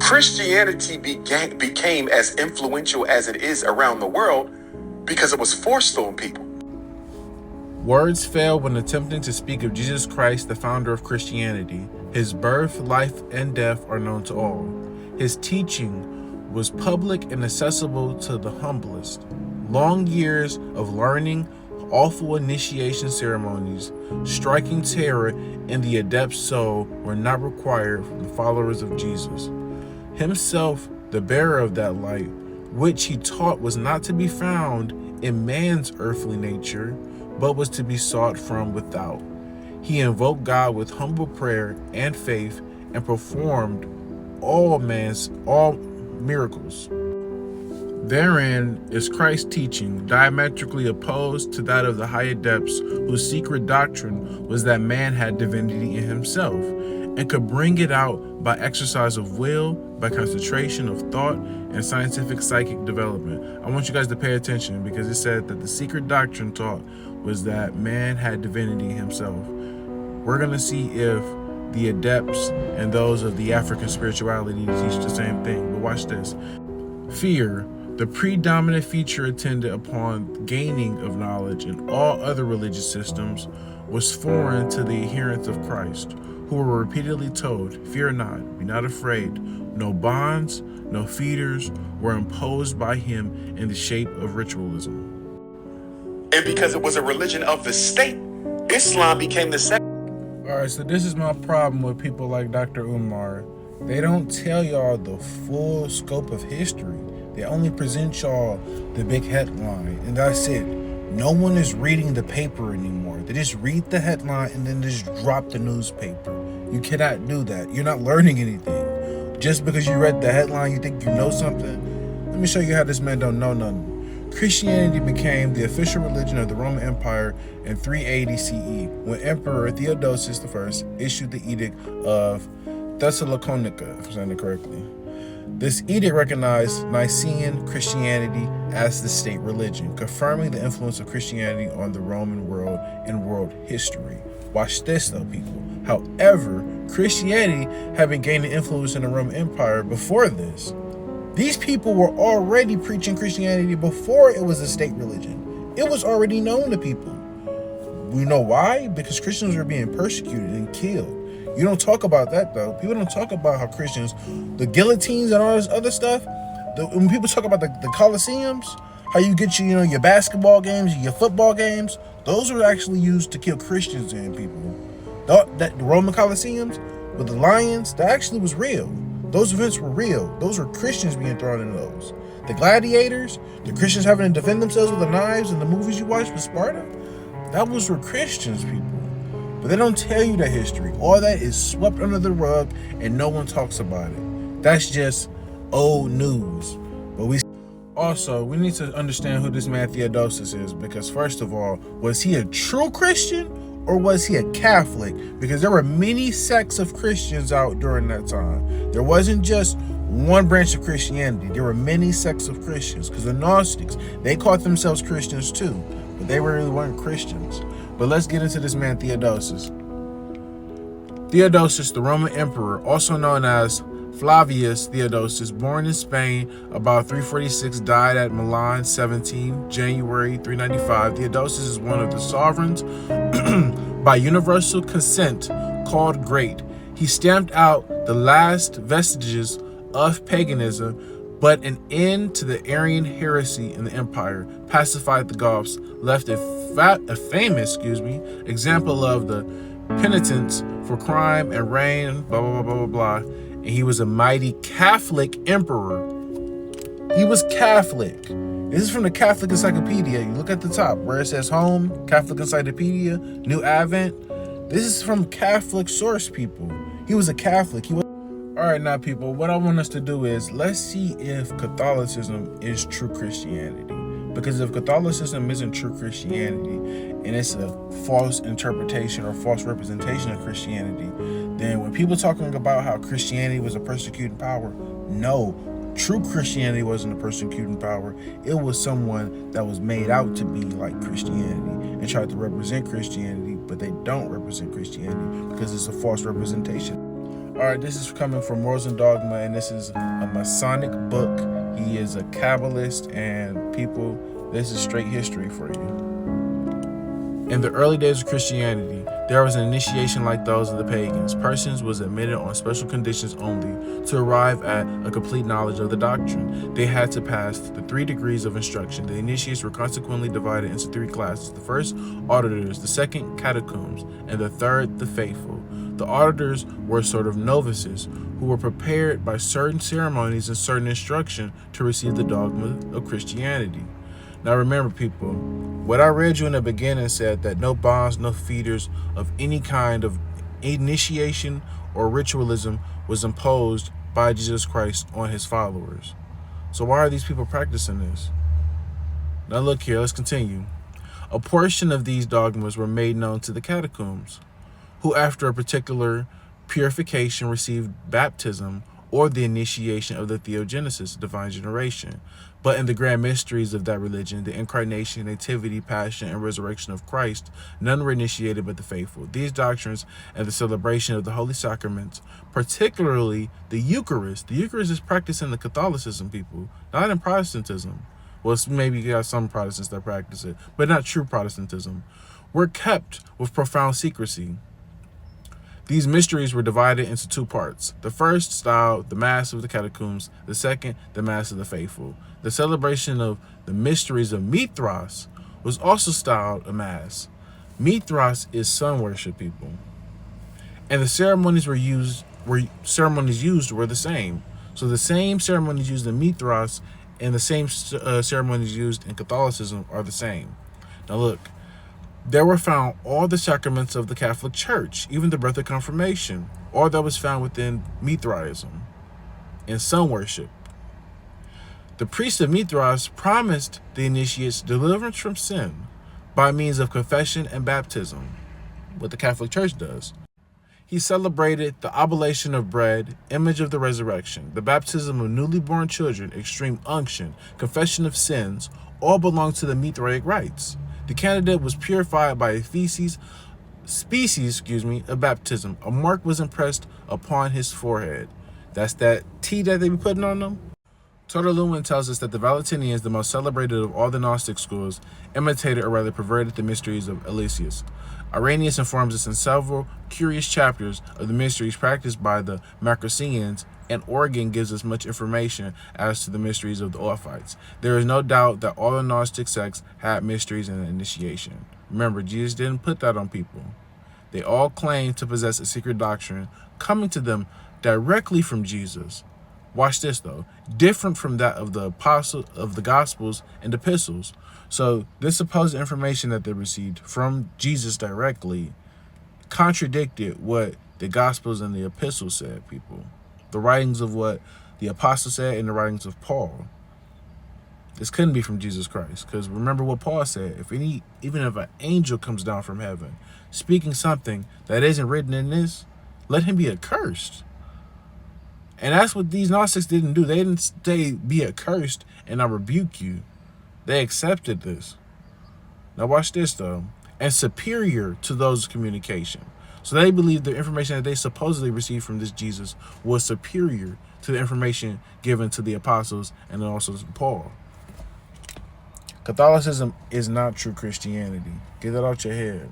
Christianity became as influential as it is around the world because it was forced on people. Words fail when attempting to speak of Jesus Christ, the founder of Christianity. His birth, life, and death are known to all. His teaching was public and accessible to the humblest. Long years of learning, awful initiation ceremonies, striking terror in the adept soul were not required from the followers of Jesus. Himself, the bearer of that light, which he taught was not to be found in man's earthly nature, but was to be sought from without. He invoked God with humble prayer and faith and performed all miracles. Therein is Christ's teaching diametrically opposed to that of the higher depths, whose secret doctrine was that man had divinity in himself and could bring it out by exercise of will, by concentration of thought, and scientific psychic development. I want you guys to pay attention because it said that the secret doctrine taught was that man had divinity in himself. We're going to see if the adepts and those of the African spirituality teach the same thing. But watch this. Fear, the predominant feature attendant upon gaining of knowledge in all other religious systems, was foreign to the adherents of Christ, who were repeatedly told, "Fear not, be not afraid." No bonds, no fetters were imposed by him in the shape of ritualism. And because it was a religion of the state, Islam became the second. Alright, so this is my problem with people like Dr. Umar. They don't tell y'all the full scope of history. They only present y'all the big headline, and that's it. No one is reading the paper anymore. They just read the headline and then just drop the newspaper. You cannot do that. You're not learning anything. Just because you read the headline, you think you know something? Let me show you how this man don't know nothing. Christianity became the official religion of the Roman Empire in 380 CE, when Emperor Theodosius I issued the Edict of Thessalonica, if I'm saying it correctly. This edict recognized Nicene Christianity as the state religion, confirming the influence of Christianity on the Roman world and world history. Watch this though, people. However, Christianity had been gaining influence in the Roman Empire before this. These people were already preaching Christianity before it was a state religion. It was already known to people. We know why? Because Christians were being persecuted and killed. You don't talk about that though. People don't talk about how Christians, the guillotines and all this other stuff, when people talk about the Colosseums, how you get your basketball games, your football games, those were actually used to kill Christians and people. The Roman Colosseums with the lions, that actually was real. Those events were real. Those were Christians being thrown in those. The gladiators, the Christians having to defend themselves with the knives in the movies you watch with Sparta, that was for Christians, people. But they don't tell you that history. All that is swept under the rug and no one talks about it. That's just old news. But we need to understand who this man Theodosius is, because first of all, was he a true Christian or was he a Catholic? Because there were many sects of Christians out during that time. There wasn't just one branch of Christianity. There were many sects of Christians, because the Gnostics, they called themselves Christians too, but they really weren't Christians. But let's get into this man Theodosius. Theodosius, the Roman emperor, also known as Flavius Theodosius, born in Spain about 346, died at Milan 17 January 395. Theodosius is one of the sovereigns by universal consent called Great. He stamped out the last vestiges of paganism, but an end to the Arian heresy in the empire, pacified the Goths, left a famous example of the penitence for crime and reign, blah, blah, blah, blah, blah, blah. And he was a mighty Catholic emperor. He was Catholic. This is from the Catholic Encyclopedia. You look at the top where it says Home, Catholic Encyclopedia, New Advent. This is from Catholic source, people. He was a Catholic. All right, now, people, what I want us to do is let's see if Catholicism is true Christianity. Because if Catholicism isn't true Christianity and it's a false interpretation or false representation of Christianity, then when people talking about how Christianity was a persecuting power, no, true Christianity wasn't a persecuting power. It was someone that was made out to be like Christianity and tried to represent Christianity, but they don't represent Christianity because it's a false representation. All Alright, this is coming from Morals and Dogma, and this is a Masonic book. He is a Kabbalist, and people, this is straight history for you. In the early days of Christianity, there was an initiation like those of the pagans. Persons was admitted on special conditions only to arrive at a complete knowledge of the doctrine. They had to pass the 3 degrees of instruction. The initiates were consequently divided into 3 classes. The first, auditors; the second, catacombs; and the third, the faithful. The auditors were sort of novices who were prepared by certain ceremonies and certain instruction to receive the dogma of Christianity. Now remember, people, what I read you in the beginning said that no bonds, no feeders of any kind of initiation or ritualism was imposed by Jesus Christ on his followers. So why are these people practicing this? Now look here, let's continue. A portion of these dogmas were made known to the catacombs, who after a particular purification received baptism or the initiation of the theogenesis, divine generation. But in the grand mysteries of that religion, the incarnation, nativity, passion, and resurrection of Christ, none were initiated but the faithful. These doctrines and the celebration of the holy sacraments, particularly the Eucharist is practiced in the Catholicism, people, not in Protestantism. Well, maybe you got some Protestants that practice it, but not true Protestantism, were kept with profound secrecy. These mysteries were divided into 2 parts. The first, styled the Mass of the Catacombs; the second, the Mass of the Faithful. The celebration of the mysteries of Mithras was also styled a Mass. Mithras is sun worship, people. And the ceremonies used were the same. So the same ceremonies used in Mithras and the same ceremonies used in Catholicism are the same. Now look, there were found all the sacraments of the Catholic Church, even the birth of confirmation, all that was found within Mithraism and sun worship. The priest of Mithras promised the initiates deliverance from sin by means of confession and baptism, what the Catholic Church does. He celebrated the oblation of bread, image of the resurrection, the baptism of newly born children, extreme unction, confession of sins, all belong to the Mithraic rites. The candidate was purified by a species of baptism. A mark was impressed upon his forehead. That's that T that they be putting on them. Tortolewin tells us that the Valentinians, the most celebrated of all the Gnostic schools, imitated or rather perverted the mysteries of Eliseus. Irenaeus informs us in several curious chapters of the mysteries practiced by the Macrosians, and Origen gives us much information as to the mysteries of the Ophites. There is no doubt that all the Gnostic sects had mysteries and initiation. Remember, Jesus didn't put that on people. They all claim to possess a secret doctrine coming to them directly from Jesus. Watch this though, different from that of the Gospels and epistles. So this supposed information that they received from Jesus directly contradicted what the Gospels and the epistles said, people. The writings of what the apostle said and the writings of Paul. This couldn't be from Jesus Christ, because remember what Paul said, even if an angel comes down from heaven speaking something that isn't written in this, let him be accursed. And that's what these Gnostics didn't do. They didn't say, be accursed and I rebuke you. They accepted this. Now watch this though. And superior to those communication. So they believed the information that they supposedly received from this Jesus was superior to the information given to the apostles and also to Paul. Catholicism is not true Christianity. Get that out your head.